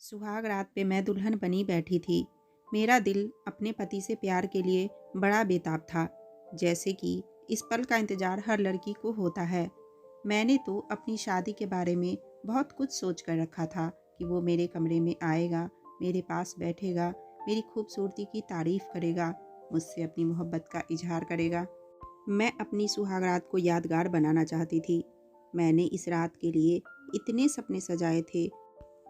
सुहाग रात पे मैं दुल्हन बनी बैठी थी। मेरा दिल अपने पति से प्यार के लिए बड़ा बेताब था, जैसे कि इस पल का इंतज़ार हर लड़की को होता है। मैंने तो अपनी शादी के बारे में बहुत कुछ सोच कर रखा था कि वो मेरे कमरे में आएगा, मेरे पास बैठेगा, मेरी खूबसूरती की तारीफ़ करेगा, मुझसे अपनी मोहब्बत का इजहार करेगा। मैं अपनी सुहाग रात को यादगार बनाना चाहती थी। मैंने इस रात के लिए इतने सपने सजाए थे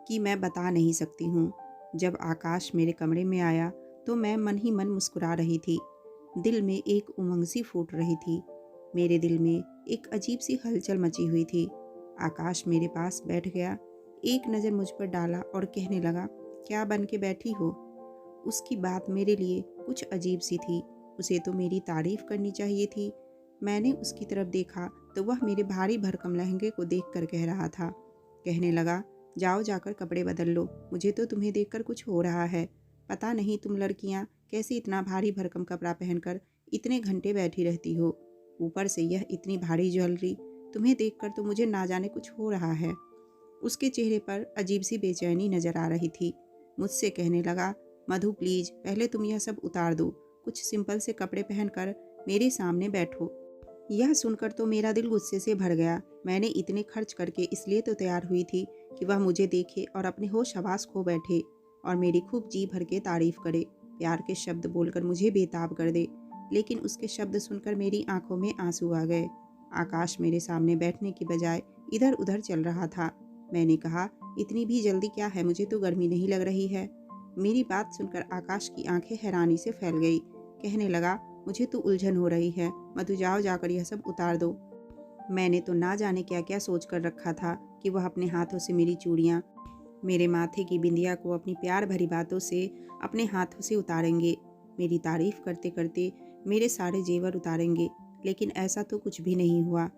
कि मैं बता नहीं सकती हूँ। जब आकाश मेरे कमरे में आया तो मैं मन ही मन मुस्कुरा रही थी। दिल में एक उमंग सी फूट रही थी। मेरे दिल में एक अजीब सी हलचल मची हुई थी। आकाश मेरे पास बैठ गया, एक नज़र मुझ पर डाला और कहने लगा, क्या बन के बैठी हो? उसकी बात मेरे लिए कुछ अजीब सी थी। उसे तो मेरी तारीफ करनी चाहिए थी। मैंने उसकी तरफ देखा तो वह मेरे भारी भरकम लहंगे को देखकर कह रहा था। कहने लगा, जाओ जाकर कपड़े बदल लो, मुझे तो तुम्हें देखकर कुछ हो रहा है। पता नहीं तुम लड़कियां कैसे इतना भारी भरकम कपड़ा पहनकर इतने घंटे बैठी रहती हो। ऊपर से यह इतनी भारी ज्वेलरी, तुम्हें देखकर तो मुझे ना जाने कुछ हो रहा है। उसके चेहरे पर अजीब सी बेचैनी नजर आ रही थी। मुझसे कहने लगा, मधु प्लीज पहले तुम यह सब उतार दो, कुछ सिंपल से कपड़े पहनकर मेरे सामने बैठो। यह सुनकर तो मेरा दिल गुस्से से भर गया। मैंने इतने खर्च करके इसलिए तो तैयार हुई थी कि वह मुझे देखे और अपने होश हवास खो बैठे और मेरी खूब जी भर के तारीफ करे, प्यार के शब्द बोलकर मुझे बेताब कर दे। लेकिन उसके शब्द सुनकर मेरी आंखों में आंसू आ गए। आकाश मेरे सामने बैठने की बजाय इधर उधर चल रहा था। मैंने कहा, इतनी भी जल्दी क्या है, मुझे तो गर्मी नहीं लग रही है। मेरी बात सुनकर आकाश की आंखें हैरानी से फैल गई। कहने लगा, मुझे तो उलझन हो रही है, मधु जाओ जाकर यह सब उतार दो। मैंने तो ना जाने क्या क्या सोच कर रखा था कि वह अपने हाथों से मेरी चूड़ियाँ, मेरे माथे की बिंदिया को अपनी प्यार भरी बातों से अपने हाथों से उतारेंगे, मेरी तारीफ करते करते मेरे सारे जेवर उतारेंगे। लेकिन ऐसा तो कुछ भी नहीं हुआ।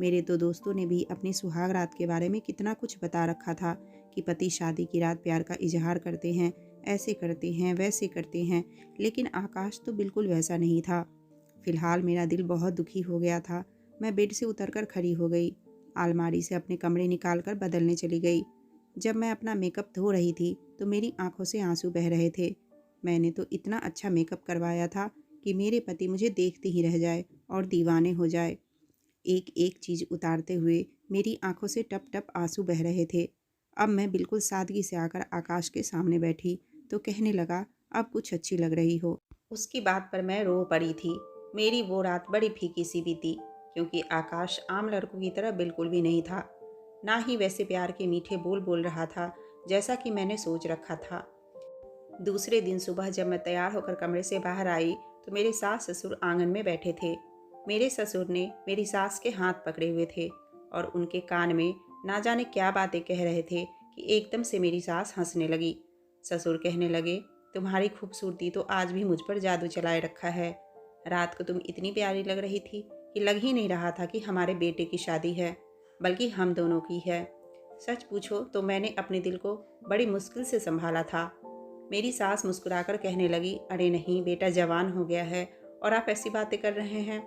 मेरे तो दोस्तों ने भी अपनी सुहाग रात के बारे में कितना कुछ बता रखा था कि पति शादी की रात प्यार का इजहार करते हैं, ऐसे करते हैं, वैसे करते हैं। लेकिन आकाश तो बिल्कुल वैसा नहीं था। फिलहाल मेरा दिल बहुत दुखी हो गया था। मैं बेड से उतरकर खड़ी हो गई, अलमारी से अपने कमरे निकालकर बदलने चली गई। जब मैं अपना मेकअप धो रही थी तो मेरी आंखों से आंसू बह रहे थे। मैंने तो इतना अच्छा मेकअप करवाया था कि मेरे पति मुझे देखते ही रह जाए और दीवाने हो जाए। एक एक चीज़ उतारते हुए मेरी आंखों से टप टप आंसू बह रहे थे। अब मैं बिल्कुल सादगी से आकर आकाश के सामने बैठी तो कहने लगा, अब कुछ अच्छी लग रही हो। उसकी बात पर मैं रो पड़ी थी। मेरी वो रात बड़ी फीकी सी बीती, क्योंकि आकाश आम लड़कों की तरह बिल्कुल भी नहीं था। ना ही वैसे प्यार के मीठे बोल बोल रहा था जैसा कि मैंने सोच रखा था। दूसरे दिन सुबह जब मैं तैयार होकर कमरे से बाहर आई तो मेरे सास ससुर आंगन में बैठे थे। मेरे ससुर ने मेरी सास के हाथ पकड़े हुए थे और उनके कान में ना जाने क्या बातें कह रहे थे कि एकदम से मेरी सास हंसने लगी। ससुर कहने लगे, तुम्हारी खूबसूरती तो आज भी मुझ पर जादू चलाए रखा है। रात को तुम इतनी प्यारी लग रही थी कि लग ही नहीं रहा था कि हमारे बेटे की शादी है, बल्कि हम दोनों की है। सच पूछो तो मैंने अपने दिल को बड़ी मुश्किल से संभाला था। मेरी सास मुस्कुराकर कहने लगी, अरे नहीं बेटा जवान हो गया है और आप ऐसी बातें कर रहे हैं।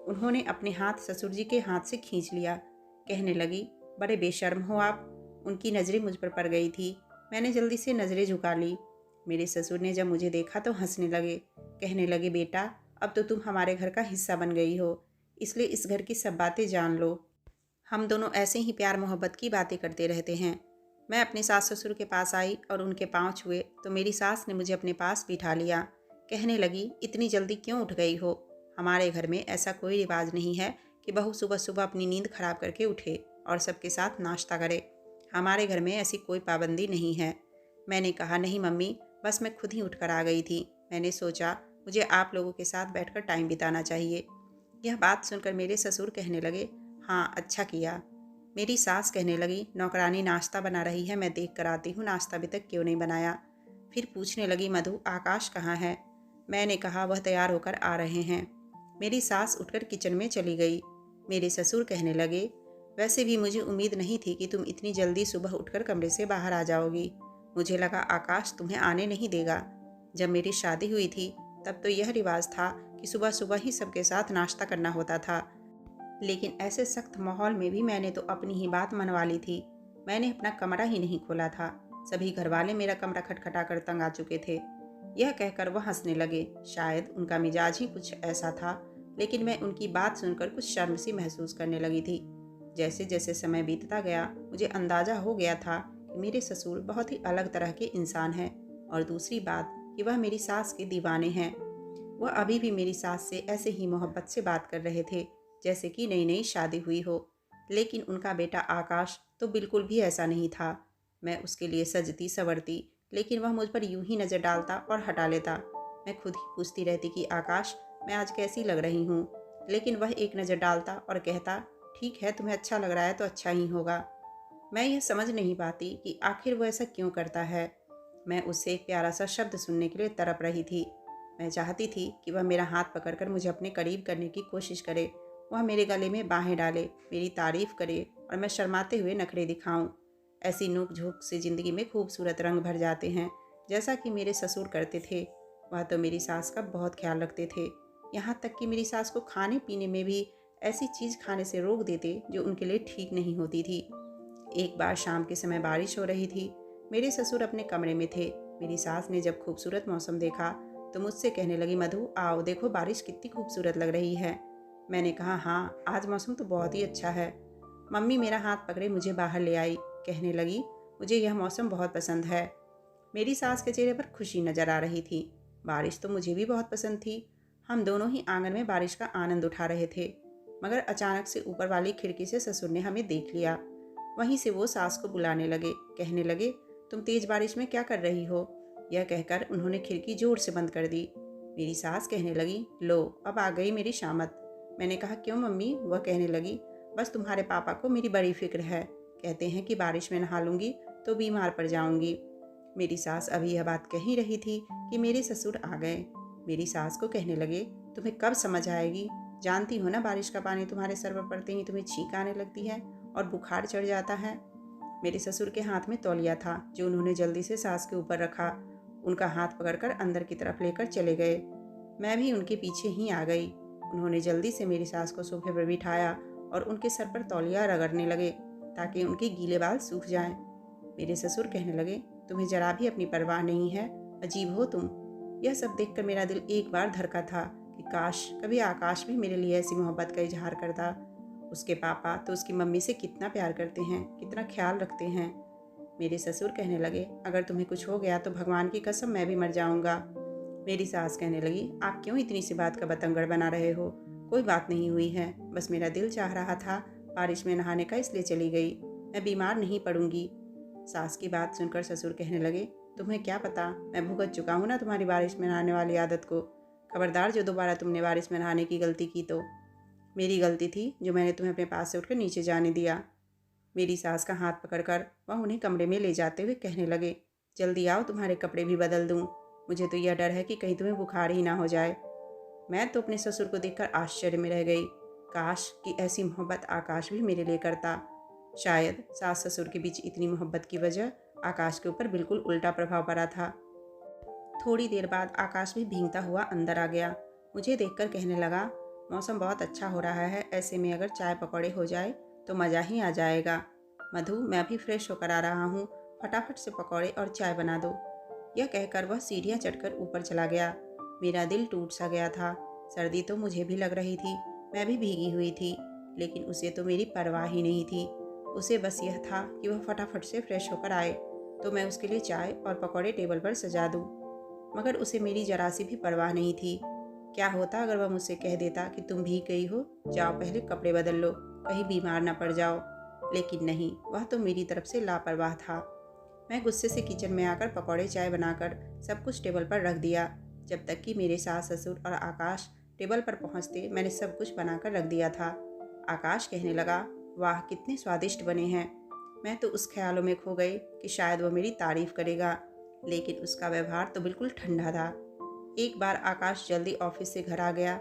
उन्होंने अपने हाथ ससुर जी के हाथ से खींच लिया। कहने लगी, बड़े बेशर्म हो आप। उनकी नज़रें मुझ पर पड़ गई थी। मैंने जल्दी से नज़रें झुका ली। मेरे ससुर ने जब मुझे देखा तो हंसने लगे। कहने लगे, बेटा अब तो तुम हमारे घर का हिस्सा बन गई हो, इसलिए इस घर की सब बातें जान लो। हम दोनों ऐसे ही प्यार मोहब्बत की बातें करते रहते हैं। मैं अपने सास ससुर के पास आई और उनके पाँव छुए तो मेरी सास ने मुझे अपने पास बिठा लिया। कहने लगी, इतनी जल्दी क्यों उठ गई हो? हमारे घर में ऐसा कोई रिवाज नहीं है कि बहू सुबह सुबह अपनी नींद खराब करके उठे और सबके साथ नाश्ता करे। हमारे घर में ऐसी कोई पाबंदी नहीं है। मैंने कहा, नहीं मम्मी, बस मैं खुद ही उठकर आ गई थी। मैंने सोचा मुझे आप लोगों के साथ बैठकर टाइम बिताना चाहिए। यह बात सुनकर मेरे ससुर कहने लगे, हाँ अच्छा किया। मेरी सास कहने लगी, नौकरानी नाश्ता बना रही है, मैं देख कर आती हूँ नाश्ता अभी तक क्यों नहीं बनाया। फिर पूछने लगी, मधु आकाश कहाँ है? मैंने कहा, वह तैयार होकर आ रहे हैं। मेरी सास उठकर किचन में चली गई। मेरे ससुर कहने लगे, वैसे भी मुझे उम्मीद नहीं थी कि तुम इतनी जल्दी सुबह उठकर कमरे से बाहर आ जाओगी। मुझे लगा आकाश तुम्हें आने नहीं देगा। जब मेरी शादी हुई थी तब तो यह रिवाज था कि सुबह सुबह ही सबके साथ नाश्ता करना होता था। लेकिन ऐसे सख्त माहौल में भी मैंने तो अपनी ही बात मनवा ली थी। मैंने अपना कमरा ही नहीं खोला था। सभी घरवाले मेरा कमरा खटखटा कर तंग आ चुके थे। यह कहकर वह हंसने लगे। शायद उनका मिजाज ही कुछ ऐसा था, लेकिन मैं उनकी बात सुनकर कुछ शर्म सी महसूस करने लगी थी। जैसे जैसे समय बीतता गया, मुझे अंदाजा हो गया था कि मेरे ससुर बहुत ही अलग तरह के इंसान हैं, और दूसरी बात कि वह मेरी सास के दीवाने हैं। वह अभी भी मेरी सास से ऐसे ही मोहब्बत से बात कर रहे थे जैसे कि नई नई शादी हुई हो। लेकिन उनका बेटा आकाश तो बिल्कुल भी ऐसा नहीं था। मैं उसके लिए सजती संवरती, लेकिन वह मुझ पर यूं ही नज़र डालता और हटा लेता। मैं खुद ही पूछती रहती कि आकाश, मैं आज कैसी लग रही हूँ, लेकिन वह एक नज़र डालता और कहता, ठीक है, तुम्हें अच्छा लग रहा है तो अच्छा ही होगा। मैं यह समझ नहीं पाती कि आखिर वो ऐसा क्यों करता है। मैं उससे एक प्यारा सा शब्द सुनने के लिए तड़प रही थी। मैं चाहती थी कि वह मेरा हाथ पकड़कर मुझे अपने करीब करने की कोशिश करे, वह मेरे गले में बाहें डाले, मेरी तारीफ करे और मैं शर्माते हुए नखरे दिखाऊं। ऐसी नोक झोंक से ज़िंदगी में खूबसूरत रंग भर जाते हैं, जैसा कि मेरे ससुर करते थे। वह तो मेरी सास का बहुत ख्याल रखते थे, यहाँ तक कि मेरी सास को खाने पीने में भी ऐसी चीज़ खाने से रोक देते जो उनके लिए ठीक नहीं होती थी। एक बार शाम के समय बारिश हो रही थी। मेरे ससुर अपने कमरे में थे। मेरी सास ने जब खूबसूरत मौसम देखा तो मुझसे कहने लगी, मधु आओ देखो बारिश कितनी खूबसूरत लग रही है। मैंने कहा, हाँ आज मौसम तो बहुत ही अच्छा है। मम्मी मेरा हाथ पकड़े मुझे बाहर ले आई, कहने लगी, मुझे यह मौसम बहुत पसंद है। मेरी सास के चेहरे पर खुशी नजर आ रही थी। बारिश तो मुझे भी बहुत पसंद थी। हम दोनों ही आंगन में बारिश का आनंद उठा रहे थे, मगर अचानक से ऊपर वाली खिड़की से ससुर ने हमें देख लिया। वहीं से वो सास को बुलाने लगे, कहने लगे, तुम तेज बारिश में क्या कर रही हो। यह कहकर उन्होंने खिड़की जोर से बंद कर दी। मेरी सास कहने लगी, लो अब आ गई मेरी शामत। मैंने कहा, क्यों मम्मी। वह कहने लगी, बस तुम्हारे पापा को मेरी बड़ी फिक्र है, कहते हैं कि बारिश में नहा लूंगी तो बीमार पड़ जाऊंगी। मेरी सास अभी यह बात कह ही रही थी कि मेरे ससुर आ गए। मेरी सास को कहने लगे, तुम्हें कब समझ आएगी, जानती हो ना बारिश का पानी तुम्हारे सर पर पड़ते ही तुम्हें छींक आने लगती है और बुखार चढ़ जाता है। मेरे ससुर के हाथ में तौलिया था जो उन्होंने जल्दी से सास के ऊपर रखा। उनका हाथ पकड़कर अंदर की तरफ लेकर चले गए। मैं भी उनके पीछे ही आ गई। उन्होंने जल्दी से मेरी सास को सोफे पर बिठाया और उनके सर पर तौलिया रगड़ने लगे ताकि उनके गीले बाल सूख जाएं। मेरे ससुर कहने लगे, तुम्हें जरा भी अपनी परवाह नहीं है, अजीब हो तुम। यह सब देखकर मेरा दिल एक बार धड़का था कि काश कभी आकाश भी मेरे लिए ऐसी मोहब्बत का इजहार करता। उसके पापा तो उसकी मम्मी से कितना प्यार करते हैं, कितना ख्याल रखते हैं। मेरे ससुर कहने लगे, अगर तुम्हें कुछ हो गया तो भगवान की कसम मैं भी मर जाऊंगा। मेरी सास कहने लगी, आप क्यों इतनी सी बात का बतंगड़ बना रहे हो, कोई बात नहीं हुई है, बस मेरा दिल चाह रहा था बारिश में नहाने का इसलिए चली गई, मैं बीमार नहीं पड़ूंगी। सास की बात सुनकर ससुर कहने लगे, तुम्हें क्या पता, मैं भुगत चुका हूँ ना तुम्हारी बारिश में नहाने वाली आदत को। खबरदार जो दोबारा तुमने बारिश में नहाने की गलती की तो। मेरी गलती थी जो मैंने तुम्हें अपने पास से उठकर नीचे जाने दिया। मेरी सास का हाथ पकड़कर वह उन्हें कमरे में ले जाते हुए कहने लगे, जल्दी आओ तुम्हारे कपड़े भी बदल दूँ, मुझे तो यह डर है कि कहीं तुम्हें बुखार ही ना हो जाए। मैं तो अपने ससुर को देखकर आश्चर्य में रह गई। काश कि ऐसी मोहब्बत आकाश भी मेरे लिए करता। शायद सास ससुर के बीच इतनी मोहब्बत की वजह आकाश के ऊपर बिल्कुल उल्टा प्रभाव पड़ा था। थोड़ी देर बाद आकाश भी भीगता हुआ अंदर आ गया। मुझे देखकर कहने लगा, मौसम बहुत अच्छा हो रहा है, ऐसे में अगर चाय पकौड़े हो जाए तो मज़ा ही आ जाएगा। मधु, मैं भी फ्रेश होकर आ रहा हूँ, फटाफट से पकौड़े और चाय बना दो। यह कहकर वह सीढ़ियाँ चढ़कर ऊपर चला गया। मेरा दिल टूट सा गया था। सर्दी तो मुझे भी लग रही थी, मैं भी भीगी हुई थी, लेकिन उसे तो मेरी परवाह ही नहीं थी। उसे बस यह था कि वह फटाफट से फ्रेश होकर आए तो मैं उसके लिए चाय और पकौड़े टेबल पर सजा दूँ। मगर उसे मेरी जरा सी भी परवाह नहीं थी। क्या होता अगर वह मुझसे कह देता कि तुम भीग गई हो, जाओ पहले कपड़े बदल लो, कहीं बीमार ना पड़ जाओ। लेकिन नहीं, वह तो मेरी तरफ से लापरवाह था। मैं गुस्से से किचन में आकर पकौड़े चाय बनाकर सब कुछ टेबल पर रख दिया। जब तक कि मेरे सास ससुर और आकाश टेबल पर पहुंचते मैंने सब कुछ बनाकर रख दिया था। आकाश कहने लगा, वाह कितने स्वादिष्ट बने हैं। मैं तो उस ख्यालों में खो गई कि शायद वह मेरी तारीफ करेगा, लेकिन उसका व्यवहार तो बिल्कुल ठंडा था। एक बार आकाश जल्दी ऑफिस से घर आ गया।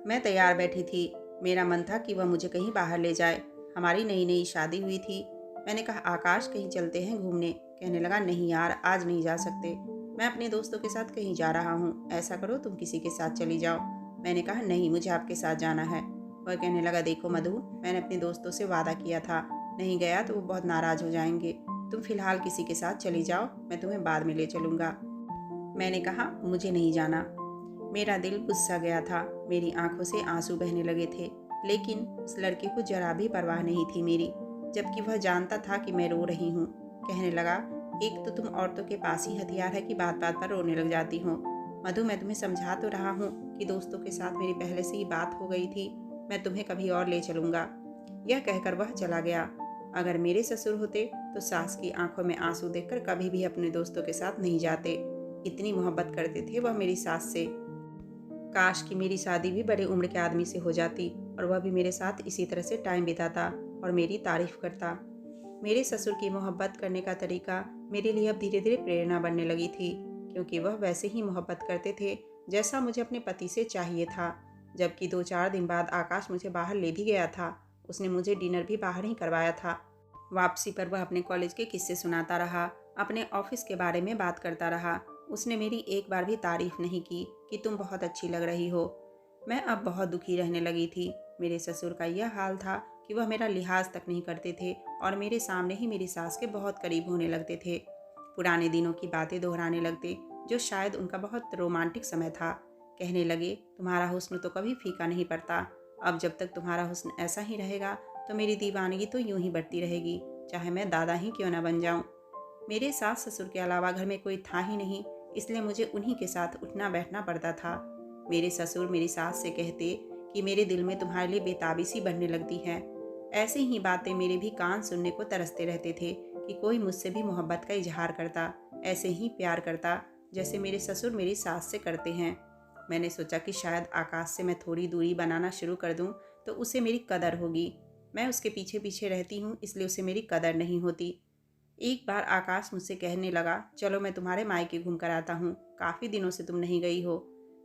मैं तैयार बैठी थी। मेरा मन था कि वह मुझे कहीं बाहर ले जाए। हमारी नई नई शादी हुई थी। मैंने कहा, आकाश कहीं चलते हैं घूमने। कहने लगा, नहीं यार आज नहीं जा सकते, मैं अपने दोस्तों के साथ कहीं जा रहा हूँ, ऐसा करो तुम किसी के साथ चली जाओ। मैंने कहा, नहीं मुझे आपके साथ जाना है। वह कहने लगा, देखो मधु, मैंने अपने दोस्तों से वादा किया था, नहीं गया तो वो बहुत नाराज़ हो जाएंगे। तुम फिलहाल किसी के साथ चली जाओ, मैं तुम्हें बाद में ले चलूँगा। मैंने कहा, मुझे नहीं जाना। मेरा दिल गुस्सा गया था, मेरी आंखों से आंसू बहने लगे थे, लेकिन उस लड़के को जरा भी परवाह नहीं थी मेरी, जबकि वह जानता था कि मैं रो रही हूँ। कहने लगा, एक तो तुम औरतों के पास ही हथियार है कि बात बात पर रोने लग जाती हो। मधु, मैं तुम्हें समझा तो रहा हूँ कि दोस्तों के साथ मेरी पहले से ही बात हो गई थी, मैं तुम्हें कभी और ले चलूँगा। यह कहकर वह चला गया। अगर मेरे ससुर होते तो सास की आंखों में आंसू देखकर कभी भी अपने दोस्तों के साथ नहीं जाते। इतनी मोहब्बत करते थे वह मेरी सास से। काश कि मेरी शादी भी बड़े उम्र के आदमी से हो जाती और वह भी मेरे साथ इसी तरह से टाइम बिताता और मेरी तारीफ करता। मेरे ससुर की मोहब्बत करने का तरीका मेरे लिए अब धीरे धीरे प्रेरणा बनने लगी थी, क्योंकि वह वैसे ही मोहब्बत करते थे जैसा मुझे अपने पति से चाहिए था। जबकि 2-4 दिन बाद आकाश मुझे बाहर ले भी गया था। उसने मुझे डिनर भी बाहर ही करवाया था। वापसी पर वह अपने कॉलेज के किस्से सुनाता रहा, अपने ऑफिस के बारे में बात करता रहा। उसने मेरी एक बार भी तारीफ नहीं की कि तुम बहुत अच्छी लग रही हो। मैं अब बहुत दुखी रहने लगी थी। मेरे ससुर का यह हाल था कि वह मेरा लिहाज तक नहीं करते थे और मेरे सामने ही मेरी सास के बहुत करीब होने लगते थे। पुराने दिनों की बातें दोहराने लगते, जो शायद उनका बहुत रोमांटिक समय था। कहने लगे, तुम्हारा हुस्न तो कभी फीका नहीं पड़ता। अब जब तक तुम्हारा हुस्न ऐसा ही रहेगा तो मेरी दीवानगी तो यूं ही बढ़ती रहेगी, चाहे मैं दादा ही क्यों न बन जाऊं। मेरे सास ससुर के अलावा घर में कोई था ही नहीं, इसलिए मुझे उन्हीं के साथ उठना बैठना पड़ता था। मेरे ससुर मेरी सास से कहते कि मेरे दिल में तुम्हारे लिए बेताबी सी बढ़ने लगती है। ऐसी ही बातें मेरे भी कान सुनने को तरसते रहते थे कि कोई मुझसे भी मोहब्बत का इजहार करता, ऐसे ही प्यार करता जैसे मेरे ससुर मेरी सास से करते हैं। मैंने सोचा कि शायद आकाश से मैं थोड़ी दूरी बनाना शुरू कर दूं तो उसे मेरी कदर होगी। मैं उसके पीछे पीछे रहती हूँ, इसलिए उसे मेरी कदर नहीं होती। एक बार आकाश मुझसे कहने लगा, चलो मैं तुम्हारे मायके घूम कर आता हूँ, काफ़ी दिनों से तुम नहीं गई हो।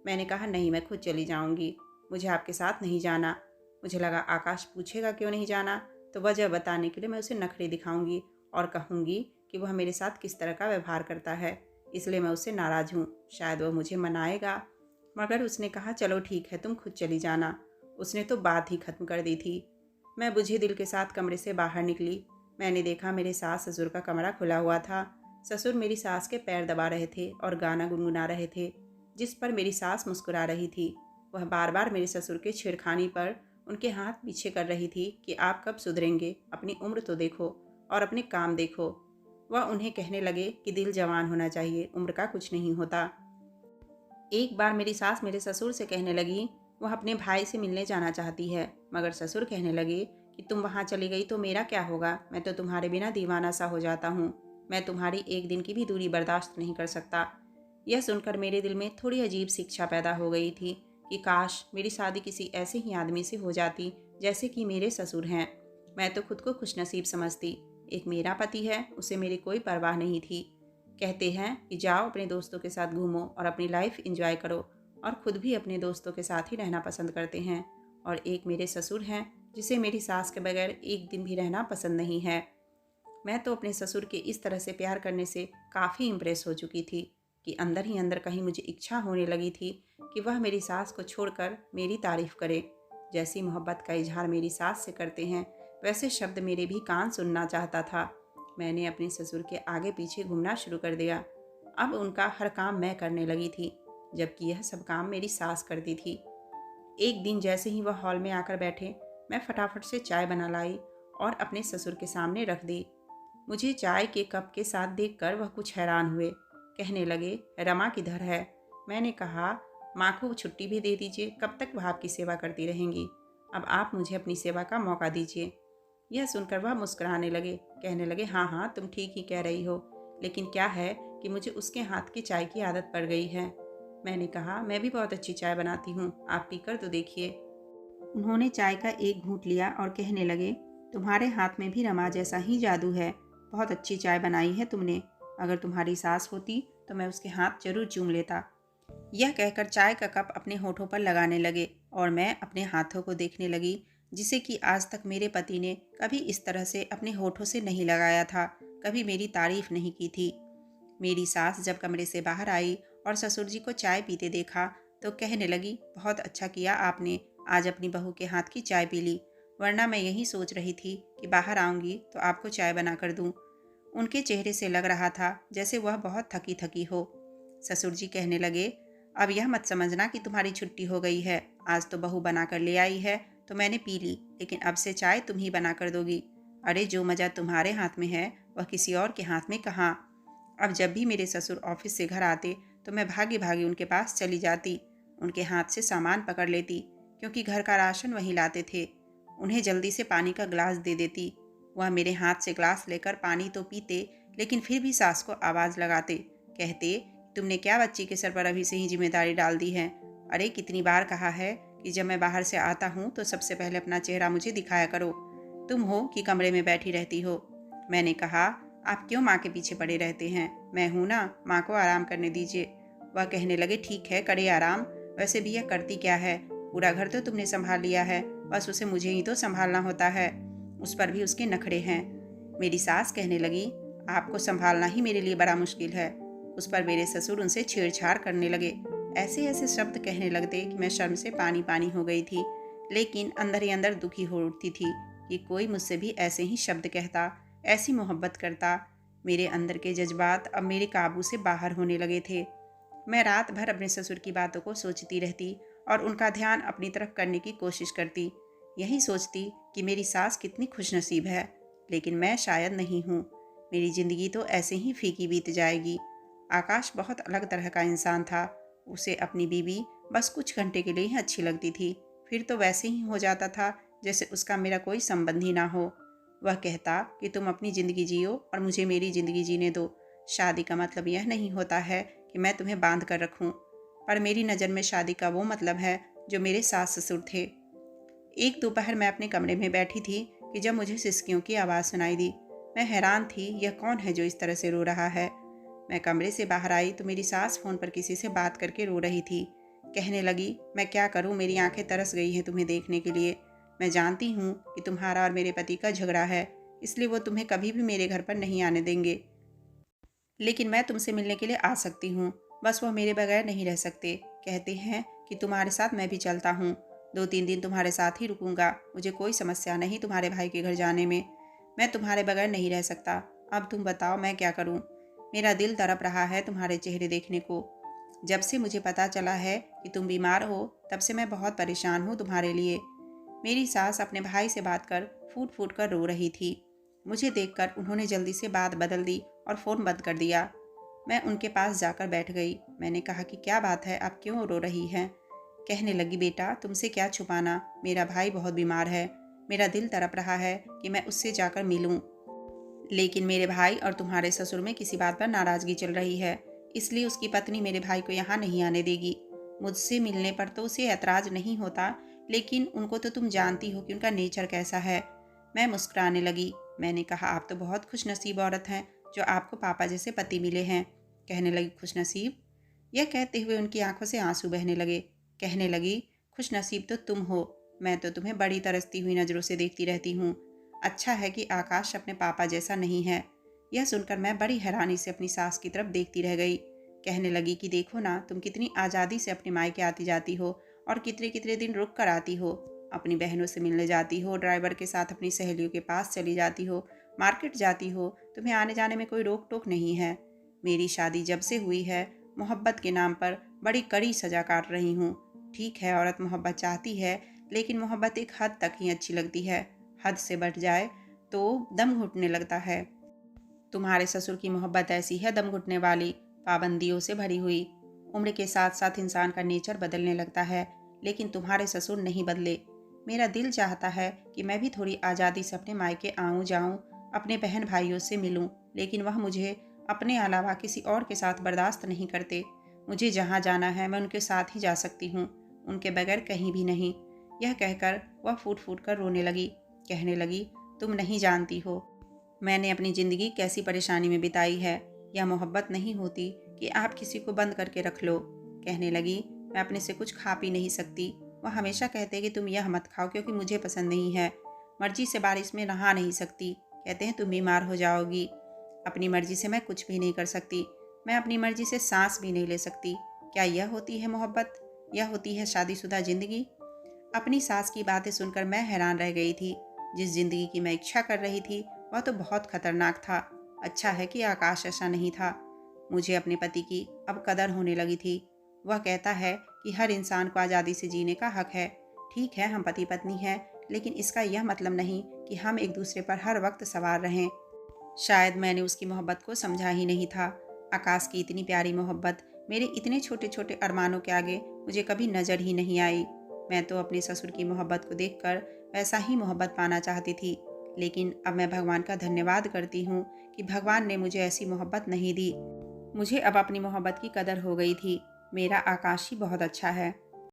मैंने कहा, नहीं, मैं खुद चली जाऊँगी, मुझे आपके साथ नहीं जाना। मुझे लगा आकाश पूछेगा क्यों नहीं जाना, तो वजह बताने के लिए मैं उसे नखरे दिखाऊंगी और कहूँगी कि वह मेरे साथ किस तरह का व्यवहार करता है, इसलिए मैं उससे नाराज़ हूँ। शायद वह मुझे मनाएगा। मगर उसने कहा, चलो ठीक है, तुम खुद चली जाना। उसने तो बात ही खत्म कर दी थी। मैं बुझे दिल के साथ कमरे से बाहर निकली। मैंने देखा मेरे सास ससुर का कमरा खुला हुआ था। ससुर मेरी सास के पैर दबा रहे थे और गाना गुनगुना रहे थे, जिस पर मेरी सास मुस्कुरा रही थी। वह बार बार मेरे ससुर के छेड़खानी पर उनके हाथ पीछे कर रही थी कि आप कब सुधरेंगे, अपनी उम्र तो देखो और अपने काम देखो। वह उन्हें कहने लगे कि दिल जवान होना चाहिए, उम्र का कुछ नहीं होता। एक बार मेरी सास मेरे ससुर से कहने लगी, वह अपने भाई से मिलने जाना चाहती है। मगर ससुर कहने लगे कि तुम वहाँ चली गई तो मेरा क्या होगा, मैं तो तुम्हारे बिना दीवाना सा हो जाता हूँ। मैं तुम्हारी एक दिन की भी दूरी बर्दाश्त नहीं कर सकता। यह सुनकर मेरे दिल में थोड़ी अजीब सी इच्छा पैदा हो गई थी कि काश मेरी शादी किसी ऐसे ही आदमी से हो जाती जैसे कि मेरे ससुर हैं। मैं तो खुद को खुशनसीब समझती। एक मेरा पति है, उसे मेरी कोई परवाह नहीं थी। कहते हैं कि जाओ अपने दोस्तों के साथ घूमो और अपनी लाइफ एंजॉय करो, और खुद भी अपने दोस्तों के साथ ही रहना पसंद करते हैं। और एक मेरे ससुर हैं जिसे मेरी सास के बगैर एक दिन भी रहना पसंद नहीं है। मैं तो अपने ससुर के इस तरह से प्यार करने से काफ़ी इम्प्रेस हो चुकी थी कि अंदर ही अंदर कहीं मुझे इच्छा होने लगी थी कि वह मेरी सास को छोड़कर मेरी तारीफ करे। जैसी मोहब्बत का इजहार मेरी सास से करते हैं, वैसे शब्द मेरे भी कान सुनना चाहता था। मैंने अपने ससुर के आगे पीछे घूमना शुरू कर दिया। अब उनका हर काम मैं करने लगी थी, जबकि यह सब काम मेरी सास करती थी। एक दिन जैसे ही वह हॉल में आकर बैठे, मैं फटाफट से चाय बना लाई और अपने ससुर के सामने रख दी। मुझे चाय के कप के साथ देखकर वह कुछ हैरान हुए। कहने लगे, रमा किधर है? मैंने कहा, माँ को छुट्टी भी दे दीजिए, कब तक वह आपकी सेवा करती रहेंगी। अब आप मुझे अपनी सेवा का मौका दीजिए। यह सुनकर वह मुस्कुराने लगे। कहने लगे, हाँ हाँ, तुम ठीक ही कह रही हो, लेकिन क्या है कि मुझे उसके हाथ की चाय की आदत पड़ गई है। मैंने कहा, मैं भी बहुत अच्छी चाय बनाती हूँ, आप पीकर तो देखिए। उन्होंने चाय का एक घूंट लिया और कहने लगे, तुम्हारे हाथ में भी रमा जैसा ही जादू है। बहुत अच्छी चाय बनाई है तुमने। अगर तुम्हारी सास होती तो मैं उसके हाथ जरूर चूम लेता। यह कहकर चाय का कप अपने होठों पर लगाने लगे और मैं अपने हाथों को देखने लगी, जिसे कि आज तक मेरे पति ने कभी इस तरह से अपने होठों से नहीं लगाया था, कभी मेरी तारीफ नहीं की थी। मेरी सास जब कमरे से बाहर आई और ससुर जी को चाय पीते देखा तो कहने लगी, बहुत अच्छा किया आपने आज अपनी बहू के हाथ की चाय पी ली, वरना मैं यही सोच रही थी कि बाहर आऊँगी तो आपको चाय बना कर दूँ। उनके चेहरे से लग रहा था जैसे वह बहुत थकी थकी हो। ससुर जी कहने लगे, अब यह मत समझना कि तुम्हारी छुट्टी हो गई है। आज तो बहू बना कर ले आई है तो मैंने पी ली, लेकिन अब से चाय तुम ही बना कर दोगी। अरे जो मज़ा तुम्हारे हाथ में है वह किसी और के हाथ में कहाँ। अब जब भी मेरे ससुर ऑफिस से घर आते तो मैं भागी भागी उनके पास चली जाती, उनके हाथ से सामान पकड़ लेती, क्योंकि घर का राशन वही लाते थे। उन्हें जल्दी से पानी का ग्लास दे देती। वह मेरे हाथ से ग्लास लेकर पानी तो पीते, लेकिन फिर भी सास को आवाज़ लगाते, कहते, तुमने क्या बच्ची के सर पर अभी से ही जिम्मेदारी डाल दी है। अरे कितनी बार कहा है कि जब मैं बाहर से आता हूँ तो सबसे पहले अपना चेहरा मुझे दिखाया करो। तुम हो कि कमरे में बैठी रहती हो। मैंने कहा, आप क्यों माँ के पीछे पड़े रहते हैं, मैं हूँ ना, माँ को आराम करने दीजिए। वह कहने लगे, ठीक है करे आराम, वैसे भी यह करती क्या है, पूरा घर तो तुमने संभाल लिया है, बस उसे मुझे ही तो संभालना होता है, उस पर भी उसके नखरे हैं। मेरी सास कहने लगी, आपको संभालना ही मेरे लिए बड़ा मुश्किल है। उस पर मेरे ससुर उनसे छेड़छाड़ करने लगे, ऐसे ऐसे शब्द कहने लगते कि मैं शर्म से पानी पानी हो गई थी, लेकिन अंदर ही अंदर दुखी हो उठती थी कि कोई मुझसे भी ऐसे ही शब्द कहता, ऐसी मोहब्बत करता। मेरे अंदर के जज्बात अब मेरे काबू से बाहर होने लगे थे। मैं रात भर अपने ससुर की बातों को सोचती रहती और उनका ध्यान अपनी तरफ करने की कोशिश करती। यही सोचती कि मेरी सास कितनी खुशनसीब है, लेकिन मैं शायद नहीं हूँ। मेरी ज़िंदगी तो ऐसे ही फीकी बीत जाएगी। आकाश बहुत अलग तरह का इंसान था। उसे अपनी बीवी बस कुछ घंटे के लिए ही अच्छी लगती थी, फिर तो वैसे ही हो जाता था जैसे उसका मेरा कोई संबंध ही ना हो। वह कहता कि तुम अपनी ज़िंदगी जियो और मुझे मेरी ज़िंदगी जीने दो। शादी का मतलब यह नहीं होता है कि मैं तुम्हें बांध कर रखूं, पर मेरी नज़र में शादी का वो मतलब है जो मेरे सास ससुर थे। एक दोपहर मैं अपने कमरे में बैठी थी कि जब मुझे सिसकियों की आवाज़ सुनाई दी। मैं हैरान थी, यह कौन है जो इस तरह से रो रहा है। मैं कमरे से बाहर आई तो मेरी सास फ़ोन पर किसी से बात करके रो रही थी। कहने लगी, मैं क्या करूं, मेरी आंखें तरस गई हैं तुम्हें देखने के लिए। मैं जानती हूं कि तुम्हारा और मेरे पति का झगड़ा है, इसलिए वो तुम्हें कभी भी मेरे घर पर नहीं आने देंगे, लेकिन मैं तुमसे मिलने के लिए आ सकती हूँ। बस वो मेरे बगैर नहीं रह सकते। कहते हैं कि तुम्हारे साथ मैं भी चलता हूँ, 2-3 दिन तुम्हारे साथ ही रुकूंगा, मुझे कोई समस्या नहीं तुम्हारे भाई के घर जाने में। मैं तुम्हारे बगैर नहीं रह सकता। अब तुम बताओ मैं क्या करूँ। मेरा दिल तड़प रहा है तुम्हारे चेहरे देखने को। जब से मुझे पता चला है कि तुम बीमार हो, तब से मैं बहुत परेशान हूँ तुम्हारे लिए। मेरी सास अपने भाई से बात कर फूट फूट कर रो रही थी। मुझे देखकर उन्होंने जल्दी से बात बदल दी और फ़ोन बंद कर दिया। मैं उनके पास जाकर बैठ गई। मैंने कहा कि क्या बात है, आप क्यों रो रही हैं। कहने लगी, बेटा तुमसे क्या छुपाना, मेरा भाई बहुत बीमार है। मेरा दिल तड़प रहा है कि मैं उससे जाकर मिलूं, लेकिन मेरे भाई और तुम्हारे ससुर में किसी बात पर नाराज़गी चल रही है, इसलिए उसकी पत्नी मेरे भाई को यहाँ नहीं आने देगी। मुझसे मिलने पर तो उसे ऐतराज़ नहीं होता, लेकिन उनको तो तुम जानती हो कि उनका नेचर कैसा है। मैं मुस्कुराने लगी। मैंने कहा, आप तो बहुत खुशनसीब औरत हैं जो आपको पापा जैसे पति मिले हैं। कहने लगी, खुशनसीब। यह कहते हुए उनकी आंखों से आंसू बहने लगे। कहने लगी, खुशनसीब तो तुम हो, मैं तो तुम्हें बड़ी तरसती हुई नज़रों से देखती रहती हूँ। अच्छा है कि आकाश अपने पापा जैसा नहीं है। यह सुनकर मैं बड़ी हैरानी से अपनी सास की तरफ देखती रह गई। कहने लगी कि देखो ना, तुम कितनी आज़ादी से अपने मायके आती जाती हो और कितने कितने दिन रुक कर आती हो। अपनी बहनों से मिलने जाती हो, ड्राइवर के साथ अपनी सहेलियों के पास चली जाती हो, मार्केट जाती हो, तुम्हें आने जाने में कोई रोक टोक नहीं है। मेरी शादी जब से हुई है, मोहब्बत के नाम पर बड़ी कड़ी सज़ा काट रही हूँ। ठीक है, औरत मोहब्बत चाहती है, लेकिन मोहब्बत एक हद तक ही अच्छी लगती है। हद से बढ़ जाए तो दम घुटने लगता है। तुम्हारे ससुर की मोहब्बत ऐसी है, दम घुटने वाली, पाबंदियों से भरी हुई। उम्र के साथ साथ इंसान का नेचर बदलने लगता है, लेकिन तुम्हारे ससुर नहीं बदले। मेरा दिल चाहता है कि मैं भी थोड़ी आज़ादी से अपने मायके आऊँ जाऊँ, अपने बहन भाइयों से मिलूँ, लेकिन वह मुझे अपने अलावा किसी और के साथ बर्दाश्त नहीं करते। मुझे जहाँ जाना है मैं उनके साथ ही जा सकती हूँ, उनके बगैर कहीं भी नहीं। यह कहकर वह फूट फूट कर रोने लगी। कहने लगी, तुम नहीं जानती हो मैंने अपनी ज़िंदगी कैसी परेशानी में बिताई है। यह मोहब्बत नहीं होती कि आप किसी को बंद करके रख लो। कहने लगी, मैं अपने से कुछ खा पी नहीं सकती। वह हमेशा कहते कि तुम यह मत खाओ क्योंकि मुझे पसंद नहीं है। मर्जी से बारिश में नहा नहीं सकती, कहते हैं तुम बीमार हो जाओगी। अपनी मर्जी से मैं कुछ भी नहीं कर सकती। मैं अपनी मर्जी से सांस भी नहीं ले सकती। क्या यह होती है मोहब्बत? यह होती है शादीशुदा ज़िंदगी? अपनी सास की बातें सुनकर मैं हैरान रह गई थी। जिस जिंदगी की मैं इच्छा कर रही थी वह तो बहुत खतरनाक था। अच्छा है कि आकाश ऐसा नहीं था। मुझे अपने पति की अब कदर होने लगी थी। वह कहता है कि हर इंसान को आज़ादी से जीने का हक है। ठीक है, हम पति पत्नी हैं, लेकिन इसका यह मतलब नहीं कि हम एक दूसरे पर हर वक्त सवार रहें। शायद मैंने उसकी मोहब्बत को समझा ही नहीं था। आकाश की इतनी प्यारी मोहब्बत मेरे इतने छोटे छोटे अरमानों के आगे मुझे कभी नज़र ही नहीं आई। मैं तो अपने ससुर की मोहब्बत को देखकर वैसा ही मोहब्बत पाना चाहती थी, लेकिन अब मैं भगवान का धन्यवाद करती हूँ कि भगवान ने मुझे ऐसी मोहब्बत नहीं दी। मुझे अब अपनी मोहब्बत की कदर हो गई थी। मेरा आकाश ही बहुत अच्छा है।